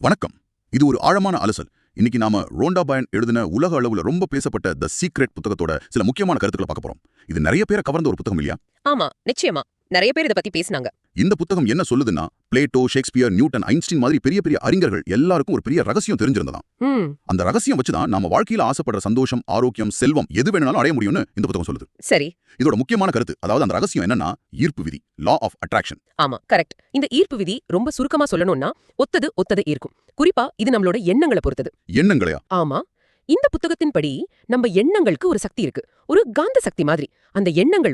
வணக்கம். இது ஒரு ஆழமான அலசல். இன்னைக்கு நாம ரோண்டா பயன் எழுதின உலக அளவுல ரொம்ப பேசப்பட்ட தி சீக்ரெட் புத்தகத்தோட சில முக்கியமான கருத்துக்களை பார்க்க போறோம். இது நிறைய பேரை கவர்ந்த ஒரு புத்தகம் இல்லையா? ஆமா, நிச்சயமா. நிறைய பேர் இத பத்தி பேசினாங்க. இந்த புத்தகம் என்ன சொல்லுதுன்னா, பிளேட்டோ, ஷேக்ஸ்பியர், நியூட்டன், ஐன்ஸ்டீன் மாதிரி பெரிய பெரிய அறிஞர்கள் எல்லாருக்கும் ஒரு பெரிய ரகசியம் தெரிஞ்சிருந்ததாம். அந்த ரகசியம் வச்சுதான் நாம வாழ்க்கையில ஆசைப்படுற சந்தோஷம், ஆரோக்கியம், செல்வம் எது வேணாலும் அடைய முடியும்னு இந்த புத்தகம் சொல்லுது. சரி. இதோட முக்கியமான கருத்து, அதாவது அந்த ரகசியம் என்னன்னா ஈர்ப்பு விதி, லா ஆஃப் அட்ராக்ஷன். ஆமா, கரெக்ட். இந்த ஈர்ப்பு விதி ரொம்ப சுருக்கமா சொல்லணும்னா ஒத்தது ஈர்க்கும். குறிப்பா இது நம்மளோட எண்ணங்களை பொறுத்தது. எண்ணங்களையா? ஆமா. இந்த புத்தகத்தின்படி நம்ம எண்ணங்களுக்கு ஒரு சக்தி இருக்கு. ஒரு காந்த சக்தி மாதிரி. அந்த எண்ணங்கள்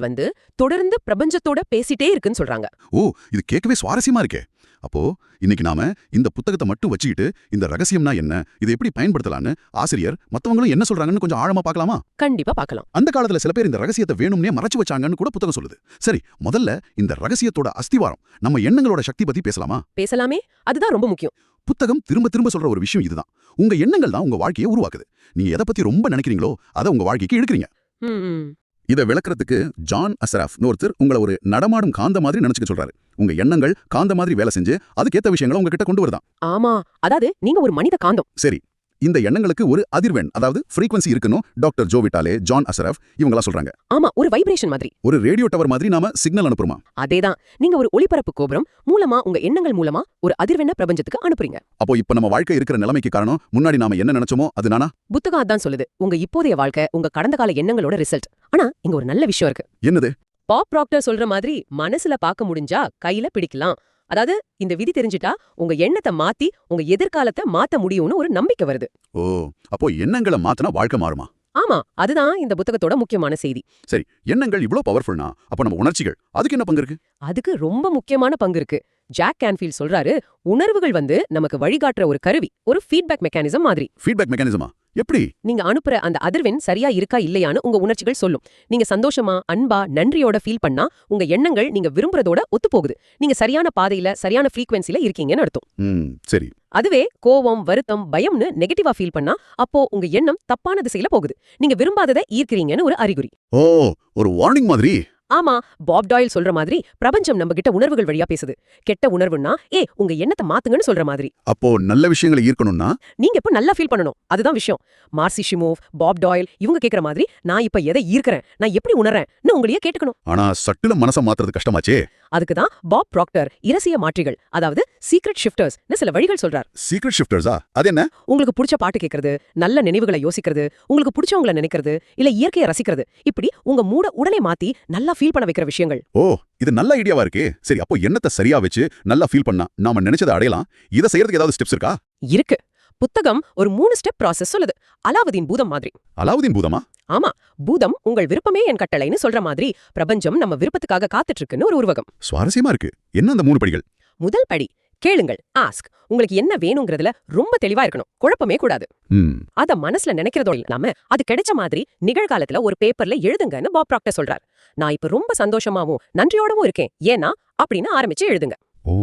தொடர்ந்து பிரபஞ்சத்தோட பேசிட்டே இருக்குன்னு சொல்றாங்க. ஓ, இது கேட்கவே சுவாரஸ்யமா இருக்கே. அப்போ இன்னைக்கு நாம இந்த புத்தகத்தை மட்டும் வச்சுக்கிட்டு இந்த ரகசியம்னா என்ன, இதை எப்படி பயன்படுத்தலாம்னு ஆசிரியர் மத்தவங்களும் என்ன சொல்றாங்கன்னு கொஞ்சம் ஆழமா பார்க்கலாமா? கண்டிப்பா பார்க்கலாம். அந்த காலத்துல சில பேர் இந்த ரகசியத்தை வேணும்னே மறைச்சு வச்சாங்கன்னு கூட புத்தகம் சொல்லுது. சரி, முதல்ல இந்த ரகசியத்தோட அஸ்திவாரம், நம்ம எண்ணங்களோட சக்தி பத்தி பேசலாமா? பேசலாமே. அதுதான் ரொம்ப முக்கியம். புத்தகம் திரும்ப திரும்ப சொல்ற ஒரு விஷயம் இதுதான். உங்க எண்ணங்கள் தான் உங்க வாழ்க்கையை உருவாக்குது. நீங்க எதை பத்தி ரொம்ப நினைக்கிறீங்களோ அதை உங்க வாழ்க்கைக்கு இழுக்கிறீங்க. இதை விளக்குறதுக்கு ஜான் அசராஃப்னு ஒருத்தர் உங்களை ஒரு நடமாடும் காந்த மாதிரி நினைச்சுக்க சொல்றாரு. உங்க எண்ணங்கள் காந்த மாதிரி வேலை செஞ்சு அதுக்கேத்த விஷயங்களை உங்ககிட்ட கொண்டு வருதான். ஆமா, அதாவது நீங்க ஒரு மனித காந்தம். சரி, இந்த எண்ணங்களுக்கு ஒரு அதிர்வெண், அதாவது ஃப்ரீக்வன்சி இருக்கணும். டாக்டர் ஜோ விட்டாலே, ஜான் அசராஃப் இவங்களா சொல்றாங்க. ஆமா, ஒரு வைப்ரேஷன் மாதிரி. ஒரு ரேடியோ டவர் மாதிரி நாம சிக்னல் அனுப்புறோமா? அதேதான். நீங்க ஒரு ஒளிபரப்பு கோபுரம் மூலமா உங்க எண்ணங்கள் மூலமா ஒரு அதிர்வெண்ண பிரபஞ்சத்துக்கு அனுப்புறீங்க. அப்போ இப்ப நம்ம வாழ்க்கை இருக்கிற நிலைமைக்கு காரணம் முன்னாடி நாம என்ன நினைச்சோமோ அது நானா? புத்தகம் அதான் சொல்லுது. உங்க இப்போதைய வாழ்க்கை உங்க கடந்த கால எண்ணங்களோட ரிசல்ட். ஆனா இங்க ஒரு நல்ல விஷயம் இருக்கு. என்னது? பாப் ப்ராக்டர் சொல்ற மாதிரி மனசுல பார்க்க முடிஞ்சா கையில பிடிக்கலாம். அதாவது இந்த விதி தெரிஞ்சிட்டா உங்க எண்ணத்தை மாத்தி உங்க எதிர்காலத்தை மாத்த முடியும்னு ஒரு நம்பிக்கை வருது. ஓ, அப்போ எண்ணங்களை மாத்தினா வாழ்க்கை மாறுமா? ஆமா, அதுதான் இந்த புத்தகத்தோட முக்கியமான செய்தி. சரி, எண்ணங்கள் இவ்ளோ பவர்ஃபுல்னா அப்ப நம்ம உணர்ச்சிகள் அதுக்கு என்ன பங்கு இருக்கு? அதுக்கு ரொம்ப முக்கியமான பங்கு இருக்கு. ஜாக் கேன்ஃபீல்ட் சொல்றாரு, உணர்வுகள் நமக்கு வழிகாட்டுற ஒரு கருவி, ஒரு ஃபீட்பேக் மெக்கானிசம் மாதிரி. ஃபீட்பேக் மெக்கானிசமா? எப்படி? நீங்க அனுப்புற அந்த அதிர்வெண் சரியா இருக்கா இல்லையான்னு உங்க உணர்ச்சிகள் சொல்லும். நீங்க சந்தோஷமா, அன்பா, நன்றியோட ஃபீல் பண்ணா உங்க எண்ணங்கள் நீங்க விரும்புறதோட ஒத்து போகுது. நீங்க சரியான பாதையில, சரியான ஃப்ரீக்வன்சில இருக்கீங்கன்னு அர்த்தம். சரி. அதுவே கோவம், வருத்தம், பயம்னு நெகட்டிவா ஃபீல் பண்ணா அப்போ உங்க எண்ணம் தப்பான திசையில போகுது. நீங்க விரும்பாததை ஈர்க்கிறீங்கன்னு ஒரு அறிகுறி. ஓ, ஒரு வார்னிங் மாதிரி. ஆமா, பாப் டாயில் சொல்ற மாதிரி பிரபஞ்சம் நம்ம கிட்ட உணர்வுகள் வழியா பேசுது. கெட்ட உணர்வுன்னா உங்க எண்ணத்தை மாத்துங்கன்னு சொல்ற மாதிரி. அப்போ நல்ல விஷயங்களை ஈர்க்கணும்னா நீங்க இப்ப நல்லா ஃபீல் பண்ணணும். அதுதான் விஷயம். மார்சி ஷிமோவ், பாப் டாயில் இவங்க கேக்குற மாதிரி நான் இப்ப எதை ஈர்க்கிறேன், நான் எப்படி உணர்றேன்னு உங்களையே கேட்டுக்கணும். ஆனா சட்டுல மனசை மாத்துறது கஷ்டமாச்சே. அதுக்குதான் பாப் ப்ராக்டர் இரசிய மாற்றிகள், அதாவது சீக்ரெட் ஷிஃப்டர்ஸ்னு சில வழிகள் சொல்றார். சீக்ரெட் ஷிஃப்டர்ஸா? அது என்ன? உங்களுக்கு பிடிச்ச பாட்டு கேட்கறது, நல்ல நினைவுகளை யோசிக்கிறது, உங்களுக்கு பிடிச்சவங்களை நினைக்கிறது, இல்ல இயற்கையை ரசிக்கிறது, இப்படி உங்க மூட உடனே மாத்தி நல்லா ஃபீல் பண்ண வைக்கிற விஷயங்கள். ஓ, இது நல்ல ஐடியாவா இருக்கே. சரி, அப்போ எண்ணத்தை சரியா வச்சு நல்லா ஃபீல் பண்ணா நாம நினைச்சதை அடையலாம். இதை செய்யறதுக்கு ஏதாவது ஸ்டெப்ஸ் இருக்கா? இருக்கு. புத்தகம் ஒரு 3 ஸ்டெப் ப்ராசஸ் சொல்லுது. அலாவுதீன் பூதம் மாதிரி. அலாவுதீன் பூதமா? ஆமா, பூதம் உங்கள் விருப்பமே என் கட்டளைன்னு சொல்ற மாதிரி பிரபஞ்சம் நம்ம விருப்பத்துக்காக காத்துட்டு இருக்குன்னு ஒரு உருவகம். சுவாரஸ்யமா இருக்கு. என்ன அந்த 3 படிகள்? முதல் படி கேளுங்கள், ஆஸ்க். உங்களுக்கு என்ன வேணுங்கிறதுல ரொம்ப தெளிவா இருக்கணும், குழப்பமே கூடாது. அத மனசுல நினைக்கிறதோட இல்லாம அது கிடைச்ச மாதிரி நிகழ்காலத்துல ஒரு பேப்பர்ல எழுதுங்கன்னு பாப் ப்ராக்டர் சொல்றார். நான் இப்ப ரொம்ப சந்தோஷமாவும் நன்றியோடவும் இருக்கேன், ஏன்னா அப்படின்னு ஆரம்பிச்சு எழுதுங்க. ஓ,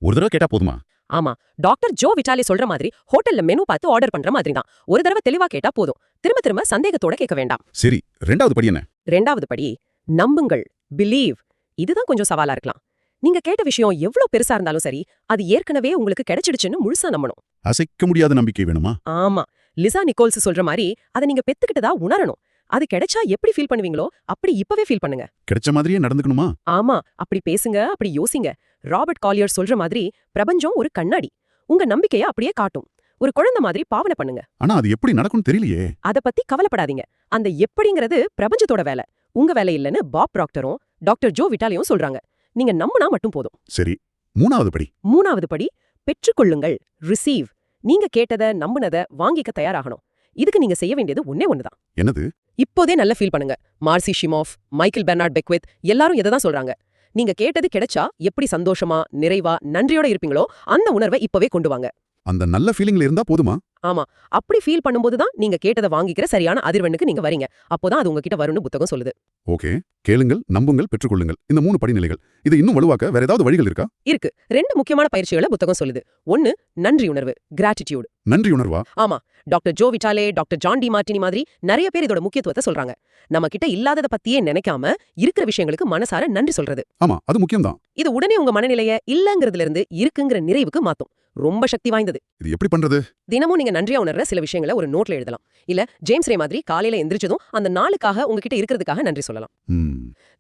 ஒரு தடவை கேட்டா போதுமா? ஆமா, டாக்டர் ஜோ விட்டாலே சொல்ற மாதிரி ஹோட்டல்ல மெனு பார்த்து ஆர்டர் பண்ற மாதிரி தான். ஒரு தடவை தெளிவா கேட்டா போதும், திரும்ப திரும்ப சந்தேகத்தோட கேட்க வேண்டாம். சரி, ரெண்டாவது படி என்ன? ரெண்டாவது படி நம்புங்கள், பிலீவ். இதுதான் கொஞ்சம் சவாலா இருக்கலாம். நீங்க கேட்ட விஷயம் எவ்வளவு பெருசா இருந்தாலும் சரி, அது ஏற்கனவே உங்களுக்கு கிடைச்சிடுச்சுன்னு முழுசா நம்பணும். அசைக்க முடியாத நம்பிக்கை வேணுமா? ஆமா, லிசா நிக்கோல்ஸ் சொல்ற மாதிரி அதை நீங்க பெத்துக்கிட்டதா உணரணும். அது கிடைச்சா எப்படி ஃபீல் பண்ணுவீங்களோ அப்படி இப்பவே ஃபீல் பண்ணுங்க. கிடைச்ச மாதிரியே நடந்துக்கணுமா? ஆமா, அப்படி பேசுங்க, அப்படி யோசிங்க. ராபர்ட் காலியர் சொல்ற மாதிரி பிரபஞ்சம் ஒரு கண்ணாடி, உங்க நம்பிக்கைய அப்படியே காட்டும். ஒரு குழந்தை மாதிரி பாவனை பண்ணுங்க. ஆனா அது எப்படி நடக்கும்னு தெரியலையே. அத பத்தி கவலைப்படாதீங்க. அந்த எப்படிங்கிறது பிரபஞ்சத்தோட வேலை, உங்க வேலை இல்லைன்னு பாப் ப்ராக்டரும் டாக்டர் ஜோ விட்டாலியும் சொல்றாங்க. நீங்க நம்பினா மட்டும் போதும். சரி, மூணாவது படி? மூணாவது படி பெற்றுக்கொள்ளுங்கள், ரிசீவ். நீங்க கேட்டத, நம்புனத வாங்கிக்க தயாராகணும். இதுக்கு நீங்க செய்ய வேண்டியது ஒண்ணுதான். என்னது? இப்போதே நல்ல ஃபீல் பண்ணுங்க. மார்சி ஷிமோவ், மைக்கேல் பெர்னார்ட் பெக்வித் எல்லாரும் இதை தான் சொல்றாங்க. நீங்க கேட்டது கிடைச்சா எப்படி சந்தோஷமா, நிறைவா, நன்றியோட இருப்பீங்களோ அந்த உணர்வை இப்பவே கொண்டு வாங்க. அந்த நல்ல ஃபீலிங்ல இருந்தா போதுமா? ஆமா, அப்படி ஃபீல் பண்ணும்போது தான் நீங்க கேட்டதை வாங்கிக்கிற சரியான அதிர்வெண்ணுக்கு நீங்க வரீங்க. அப்போதான் அது உங்ககிட்ட வரும்னு புத்தகம் சொல்லுது. ஓகே, கேளுங்கள், நம்புங்கள், பெற்றுக்கொள்ளுங்கள், இந்த 3 படிநிலைகள். இது இன்னும் வலுவாக்க வேற ஏதாவது வழிகள் இருக்கா? இருக்கு. 2 முக்கியமான பயிற்சிகளை புத்தகம் சொல்லுது. 1, நன்றி உணர்வு, கிராட்டிடியூட். நன்றி உணர்வா? ஆமா, டாக்டர் ஜோ விட்டாலே, டாக்டர் ஜான் டி மார்டினி மாதிரி நிறைய பேர் இதோட முக்கியத்துவத்தை சொல்றாங்க. நம்ம கிட்ட இல்லாதத பத்தியே நினைக்காம இருக்கிற விஷயங்களுக்கு மனசார நன்றி சொல்றது. ஆமா, அது முக்கியம் தான். இது உடனே உங்க மனநிலைய இல்லங்கிறதுல இருந்து இருக்குங்கிற நிறைவுக்கு மாத்தும். ரொம்ப சக்தி வாய்ந்தது. இது எப்படி பண்றது? தினமும் நீங்க நன்றியா உணர்ற சில விஷயங்களை ஒரு நோட்ல எழுதலாம். இல்ல ஜேம்ஸ் ரே மாதிரி காலையில எந்திரிச்சதும் அந்த நாளுக்காக உங்ககிட்ட இருக்கிறதுக்காக நன்றி சொல்லலாம்.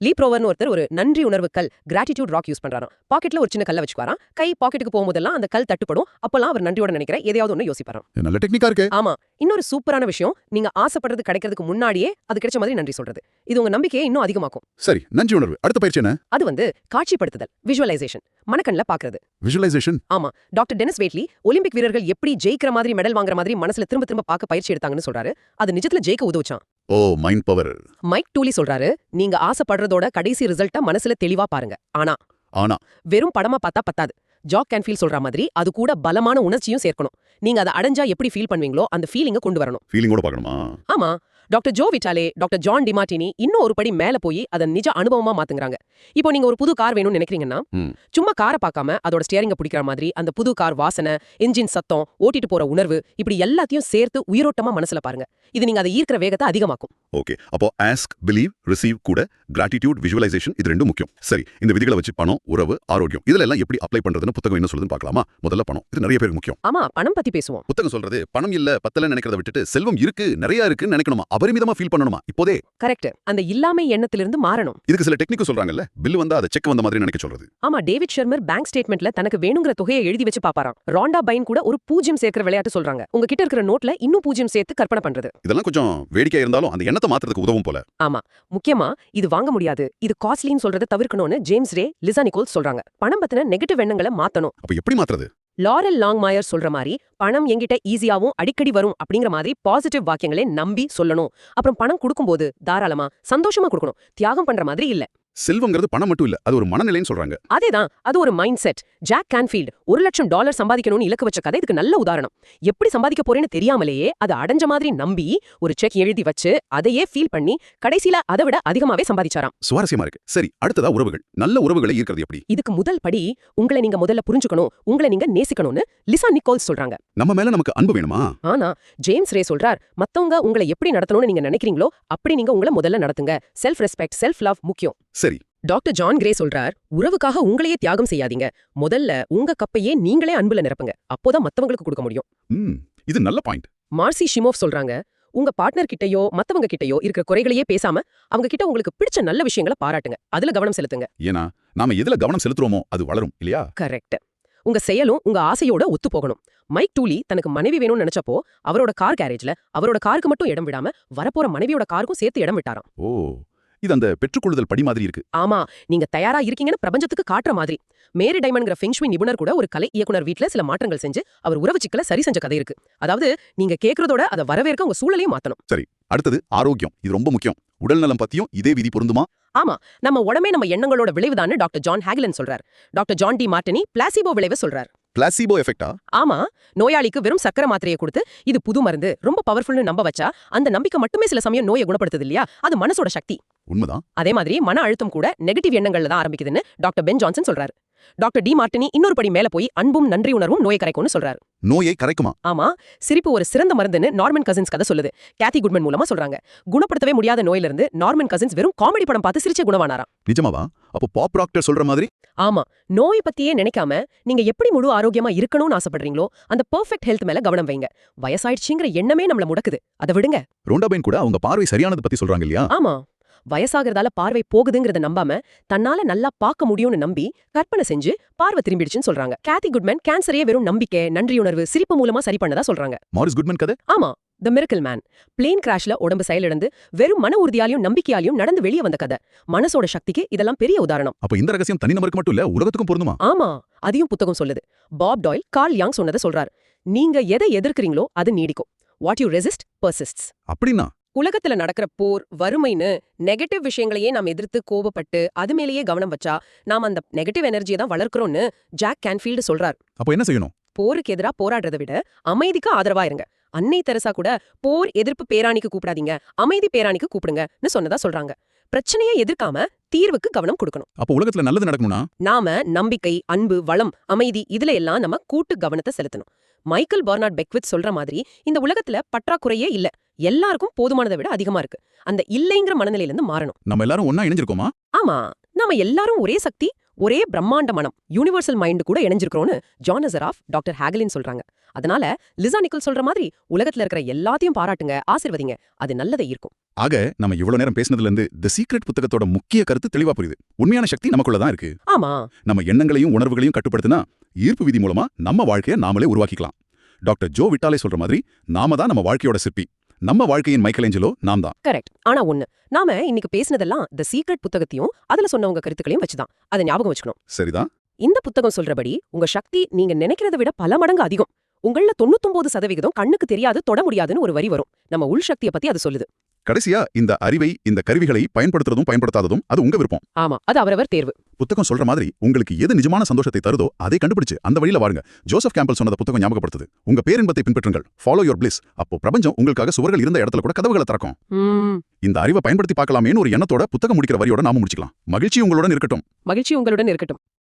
லீ ப்ரோவர்னு ஒருத்தர் ஒரு நன்றி உணர்வு கல் கிராட்டிடியூட் ராக் யூஸ் பண்றாராம். பாக்கெட்ல ஒரு சின்ன கல்ல வச்சுக்குவாராம். கை பாக்கெட்டுக்கு போகும்போதெல்லாம் அந்த கல் தட்டுப்படும். அப்பெல்லாம் அவர் நன்றியோட நினைக்கிற எதையாவது ஒண்ணு யோசிப்பாராம். நல்ல டெக்னிக்கா இருக்கு. ஆமா, இன்னொரு சூப்பரான விஷயம், நீங்க ஆசைப்படுறது கிடைக்கிறதுக்கு முன்னாடியே அது கிடைச்ச மாதிரி நன்றி சொல்றது. இது உங்க நம்பிக்கையை இன்னும் அதிகமாக்கும். சரி, நன்றி உணர்வு. அடுத்த பயிற்சி என்ன? அது காட்சிப்படுத்துதல், விஷுவலைசேஷன், மனக்கண்ல பாக்குறது. விஷுவலைசேஷன். ஆமா, டாக்டர் டெனிஸ் வேட்லி ஒலிம்பிக் வீரர்கள் எப்படி ஜெயிக்கிற மாதிரி மெடல் வாங்குற மாதிரி மனசுல திரும்ப திரும்ப பார்க்க பயிற்சி எடுத்தாங்கன்னு சொல்றாரு. அது நிஜத்துல ஜெயிக்க உதவுச்சான். ஓ, மைண்ட் பவர். மைக் டூலி சொல்றாரு, நீங்க ஆசைப்படுறதோட கடைசி ரிசல்ட்ட மனசுல தெளிவா பாருங்க. ஆனா வெறும் படமா பார்த்தா பத்தாது. ஜாக் கேன்ஃபீல்ட் சொல்ற மாதிரி அது கூட பலமான உணர்ச்சியும் சேர்க்கணும். நீங்க அதை அடைஞ்சா எப்படி ஃபீல் பண்ணுவீங்களோ அந்த ஃபீலிங்க கொண்டு வரணும். ஃபீலிங்கோட பார்க்கணுமா? ஆமா. டாக்டர் ஜோ விட்டாலே, டாக்டர் ஜான் டிமார்டினி இன்னும் ஒரு படி மேல போய் அதை நிஜ அனுபவமா மாத்துங்கறாங்க. இப்போ நீங்க ஒரு புது கார் வேணும்னு நினைக்கிறீங்கன்னா, சும்மா காரை பார்க்காம அதோட ஸ்டியரிங்க பிடிக்கிற மாதிரி அந்த புது கார் வாசனை, இன்ஜின் சத்தம், ஓட்டிட்டு போற உணர்வு, இப்படி எல்லாத்தையும் சேர்த்து உயிரோட்டமா மனசுல பாருங்க. இது நீங்க அதை ஈர்க்கிற வேகத்தை அதிகமாக்கும். ஓகே, அப்போ ஆஸ்க், பிலீவ், ரிசீவ் கூட கிராட்டிடியூட், விஷுவலைசேஷன் இது ரெண்டும் முக்கியம். சரி, இந்த விதிகளை வச்சு பணம், உறவு, ஆரோக்கியம் இதுல எல்லாம் எப்படி அப்ளை பண்றதுன்னு புத்தகம் என்ன சொல்லுதுன்னு பார்க்கலாமா? முதல்ல பணம். இது நிறைய பேருக்கு முக்கியம். ஆமா, பணம் பத்தி பேசுவோம். புத்தகம் சொல்றது பணம் இல்ல பத்தல நினைக்கிறத விட்டுட்டு செல்வம் இருக்கு, நிறைய இருக்குன்னு நினைக்கணுமா, அபரிமிதமா ஃபீல் பண்ணணுமா இப்போதே. கரெக்ட். அந்த இல்லாமை எண்ணத்திலிருந்து மாறணும். இதுக்கு சில டெக்னிக் சொல்றாங்கல்ல, பில் வந்தா அதை செக் வந்த மாதிரி நினைக்க சொல்றது. ஆமா, டேவிட் ஷர்மர் பேங்க் ஸ்டேட்மெண்ட்ல தனக்கு வேணுங்கிற தொகையை எழுதி வச்சு பாப்பாராம். ராண்டா பைன் கூட ஒரு 0 சேர்க்கிற விளையாட்டு சொல்றாங்க. உங்ககிட்ட இருக்கிற நோட்ல இன்னும் 0 சேர்த்து கற்பனை பண்றது. இதெல்லாம் கொஞ்சம் வேடிக்கையா இருந்தாலும் அந்த எண்ணத்தை மாத்துறதுக்கு உதவும் போல. ஆமா, முக்கியமா இது வாங்க முடியாது, இது காஸ்ட்லின்னு சொல்றதை தவிர்க்கணும்னு ஜேம்ஸ் ரே, லிசா நிக்கோல்ஸ் சொல்றாங்க. பணம் பத்தின நெகட்டிவ் எண்ணங்களை மாத்தணும். அப்ப எப்படி மாத்துறது? லாரெல் லாங்மாயர் சொல்ற மாதிரி பணம் என்கிட்ட ஈஸியாவும் அடிக்கடி வரும் அப்படிங்கிற மாதிரி பாசிட்டிவ் வாக்கியங்களே நம்பி சொல்லணும். அப்புறம் பணம் கொடுக்கும்போது தாராளமா சந்தோஷமா கொடுக்கணும், தியாகம் பண்ற மாதிரி இல்ல. செல்வங்கிறது பணம் மட்டும் இல்ல, அது ஒரு மனநிலைன்னு சொல்றாங்க. அதேதான், அது ஒரு மைண்ட் செட். ஜாக் கான்ஃபீல்ட் $1,00,000 சம்பாதிக்கணும்னு இலக்கு வச்ச கதை இதுக்கு நல்ல உதாரணம். எப்படி சம்பாதிக்க போறேன்னு தெரியாமலேயே அதை அடைஞ்ச மாதிரி நம்பி ஒரு செக் எழுதி வச்சு அதையே ஃபீல் பண்ணி கடைசியில அதை விட அதிகமாவே சம்பாதிச்சாராம். சுவாரஸ்யமா இருக்கு. சரி, அடுத்ததா உறவுகள். நல்ல உறவுகளை ஈர்க்கிறது எப்படி? இதுக்கு முதல் படி உங்களை நீங்க முதல்ல புரிஞ்சுக்கணும், உங்களை நீங்க நேசிக்கணும்னு லிசா நிக்கோல்ஸ் சொல்றாங்க. நம்ம மேல நமக்கு அன்பு வேணுமா? ஆனா ஜேம்ஸ் ரே சொல்றார், மத்தவங்க உங்களை எப்படி நடத்தணும்னு நீங்க நினைக்கிறீங்களோ அப்படி நீங்க உங்களை முதல்ல நடத்துங்க. செல்ஃப் ரெஸ்பெக்ட், செல்ஃப் லவ் முக்கியம். சரி. டாக்டர் ஜான் கிரே சொல்றார், உறவுக்காக உங்களையே தியாகம் செய்யாதீங்க. முதல்ல உங்க கப்பையே நீங்களே அன்புல நிரப்புங்க. அப்போதான் மத்தவங்களுக்கு கொடுக்க முடியும். இது நல்ல பாயிண்ட். மார்சி ஷிமோவ் சொல்றாங்க, உங்க பார்ட்னர் கிட்டயோ மத்தவங்க கிட்டயோ இருக்கிற குறைகளையே பேசாம அவங்க கிட்ட உங்களுக்கு பிடிச்ச நல்ல விஷயங்களை பாராட்டுங்க. அதுல கவனம் செலுத்துங்க. ஏன்னா நாம எதுல கவனம் செலுத்துறோமோ அது வளரும் இல்லையா? கரெக்ட். உங்க செயலும் உங்க ஆசையோட ஒத்து போகணும். மைக் டூலி தனக்கு மனைவி வேணும்னு நினைச்சப்போ அவரோட கார் கேரேஜ்ல அவரோட காருக்கு மட்டும் இடம் விடாம வரப்போற மனைவியோட காருக்கும் சேர்த்து இடம் விட்டாராம். ஓ, இது அந்த பெற்றுக்கொள்ளுதல் படி மாதிரி இருக்கு. ஆமா, நீங்க தயாரா இருக்கீங்கன்னு பிரபஞ்சத்துக்கு காட்டுற மாதிரி. மேரி டைமண்ட்ங்கிற ஃபெங்ஷுய் நிபுணர் கூட ஒரு கலை இயக்குனர் வீட்ல சில மாற்றங்கள் செஞ்சு அவர் உறவு சிக்கலை சரி செஞ்ச கதை இருக்கு. அதாவது நீங்க கேக்குறதோட அதை வரவேற்க உங்க சூழலையும் மாத்தணும். சரி, அடுத்தது ஆரோக்கியம். இது ரொம்ப முக்கியம். உடல் நலம் பத்தியும் இதே விதி பொருந்துமா? ஆமா, நம்ம உடம்பே நம்ம எண்ணங்களோட விளைவுதான்னு டாக்டர் ஜான் ஹேகலன் சொல்றார். Doctor John Demartini placebo விளைவு சொல்றார். பிளாசிபோ எஃபெக்டா? ஆமா, நோயாளிக்கு வெறும் சக்கரை மாத்திரையை கொடுத்து இது புது மருந்து ரொம்ப பவர்ஃபுல்னு நம்ப வச்சா அந்த நம்பிக்கை மட்டுமே சில சமயம் நோயை குணப்படுத்துது இல்லையா? அது மனசோட சக்தி. உண்மைதான். அதே மாதிரி மன அழுத்தம் கூட நெகட்டிவ் எண்ணங்கள்ல தான் ஆரம்பிக்குதுன்னு டாக்டர் பென் ஜான்சன் சொல்றாரு. டாக்டர் டி மார்டினி இன்னொரு படி மேல போய் அன்பும் நன்றி உணர்வும் நோயை கரைக்கும்னு சொல்றாரு. நோயை கரைக்குமா? ஆமா, சிரிப்பு ஒரு சிறந்த மருந்துன்னு நார்மன் கசின்ஸ் கதை சொல்லுது. கேத்தி குட்மன் மூலமா சொல்றாங்க. குணப்படுத்தவே முடியாத நோயிலிருந்து நார்மன் கசின்ஸ் வெறும் காமெடி படம் பார்த்து சிரிச்சே குணவானாராம். நிஜமாவா? அப்போ பாப் டாக்டர் சொல்ற மாதிரி? ஆமா, நோய் பத்தியே நினைக்காம நீங்க எப்படி முழு ஆரோக்கியமா இருக்கணும்னு ஆசைப்படுறீங்களோ அந்த பெர்ஃபெக்ட் ஹெல்த் மேல கவனம் வைங்க. வயசாயிடுச்சுங்கிற எண்ணமே நம்மள முடக்குது, அதை விடுங்க. ரோண்டாபைன் கூட அவங்க பார்வை சரியானது பத்தி சொல்றாங்க இல்லையா? ஆமா, வயசாகிறதால பார்வை போகுதுங்கிறத நம்பாம தன்னால நல்லா பார்க்க முடியும்னு நம்பி கற்பனை செஞ்சு பார்வை திரும்பிடுச்சுன்னு சொல்றாங்க. கேத்தி குட்மன் கேன்சரையே வெறும் நம்பிக்கை, நன்றியுணர்வு, சிரிப்பு மூலமா சரி பண்ணதா சொல்றாங்க. மாரிஸ் குட்மன் கதை? ஆமா, தி மிரக்கிள் மேன். பிளேன் கிராஷ்ல உடம்பு செயலிழந்து வெறும் மன உறுதியாலையும் நம்பிக்கையாலையும் நடந்து வெளியே வந்த கதை. மனசோட சக்திக்கு இதெல்லாம் பெரிய உதாரணம். அப்ப இந்த ரகசியம் தனிநபருக்கு மட்டும் இல்ல, உலகத்துக்கும் பொருந்துமா? ஆமா, அதையும் புத்தகம் சொல்லுது. பாப் டாயில் கார்ல் யாங் சொன்னதை சொல்றார். நீங்க எதை எதிர்க்கிறீங்களோ அது நீடிக்கும். What you resist persists. அப்படின்னா உலகத்துல நடக்கிற போர், வறுமைன்னு நெகட்டிவ் விஷயங்களையே நாம் எதிர்த்து கோபப்பட்டு அது மேலேயே கவனம் வச்சா நாம் அந்த நெகட்டிவ் எனர்ஜியை தான் வளர்க்கிறோம்னு ஜாக் கான்ஃபீல்டு சொல்றார். அப்ப என்ன செய்யணும்? போருக்கு எதிரா போராடுறதை விட அமைதிக்கு ஆதரவா இருங்க. அன்னை தெரசா கூட போர் எதிர்ப்பு பேராணிக்கு கூப்பிடாதீங்க, அமைதி பேராணிக்கு கூப்பிடுங்கன்னு சொன்னதா சொல்றாங்க. பிரச்சனையை எதிர்க்காம தீர்வுக்கு கவனம் கொடுக்கணும். அப்ப உலகத்துல நல்லது நடக்கணும்னா நாம நம்பிக்கை, அன்பு, வளம், அமைதி இதுல எல்லாம் நம்ம கூட்டு கவனத்தை செலுத்தணும். மைக்கேல் பர்னார்ட் பெக்வித் சொல்ற மாதிரி இந்த உலகத்துல பற்றாக்குறையே இல்ல, எல்லாருக்கும் போதுமானதை விட அதிகமா இருக்கு. அந்த இல்லைங்கிற மனநிலையில இருந்து மாறணும். நம்ம எல்லாரும் ஒண்ணா இணைஞ்சிருக்கோமா? ஆமா, நாம எல்லாரும் ஒரே சக்தி, ஒரே பிரம்மாண்ட மனம் யூனிவர்சல் மைண்ட் கூட இணைஞ்சிருக்கிறோன்னு ஜான் அசராஃப் டாக்டர் ஹேகலின் சொல்றாங்க. அதனால லிசா நிக்கல் சொல்ற மாதிரி உலகத்துல இருக்கிற எல்லாத்தையும் பாராட்டுங்க, ஆசீர்வதிங்க, அது நல்லதை ஈர்க்கும். ஆக நம்ம இவ்வளவு நேரம் பேசினதுல இருந்து தி சீக்ரெட் புத்தகத்தோட முக்கிய கருத்து தெளிவா புரியுது. உண்மையான சக்தி நமக்குள்ள தான் இருக்கு. ஆமா, நம்ம எண்ணங்களையும் உணர்வுகளையும் கட்டுப்படுத்தினா ஈர்ப்பு விதி மூலமா நம்ம வாழ்க்கையை நாமளே உருவாக்கிக்கலாம். டாக்டர் ஜோ விட்டாலே சொல்ற மாதிரி நாம தான் நம்ம வாழ்க்கையோட சிற்பி. நம்ம வாழ்க்கையின் மைக்கேலேஞ்சலோ நாம் தான். கரெக்ட். ஆனா ஒண்ணு, நாம இன்னைக்கு பேசினதெல்லாம் தி சீக்ரெட் புத்தகத்தையும் அதுல சொன்னவங்க கருத்துக்களையும் வச்சுதான். அதை ஞாபகம் வச்சுக்கணும். சரிதான். இந்த புத்தகம் சொல்றபடி உங்க சக்தி நீங்க நினைக்கிறத விட பல மடங்கு அதிகம். உங்கள 99% கண்ணுக்கு தெரியாது, தொட முடியாதுன்னு ஒரு வரி வரும். நம்ம உள் சக்தியை பத்தி அது சொல்லுது. கடைசியா இந்த அறிவை, இந்த கருவிகளை பயன்படுத்துறதும் பயன்படுத்தாததும் அது உங்க விருப்பம். ஆமா, அது அவரவர் தேர்வு. புத்தகம் சொல்ற மாதிரி உங்களுக்கு எது நிஜமான சந்தோஷத்தை தருதோ அதை கண்டுபிடிச்சு அந்த வழியில வாருங்க. ஜோசப் கேம்பல் சொன்னத புத்தகம் ஞாபகப்படுத்துது. உங்க பேரின்பத்தை பின்பற்றுங்கள், ஃபாலோ யுவர் பிளிஸ். அப்போ பிரபஞ்சம் உங்களுக்காக சுவர்கள் இருந்த இடத்துல கூட கதவுகளை திறக்கும். இந்த அறிவை பயன்படுத்தி பார்க்கலாமேன்னு ஒரு எண்ணத்தோட புத்தகம் முடிக்கிற வரியோட நாம முடிச்சுக்கலாம். மகிழ்ச்சி உங்களுடன் இருக்கட்டும். மகிழ்ச்சி உங்களுடன் இருக்கட்டும்.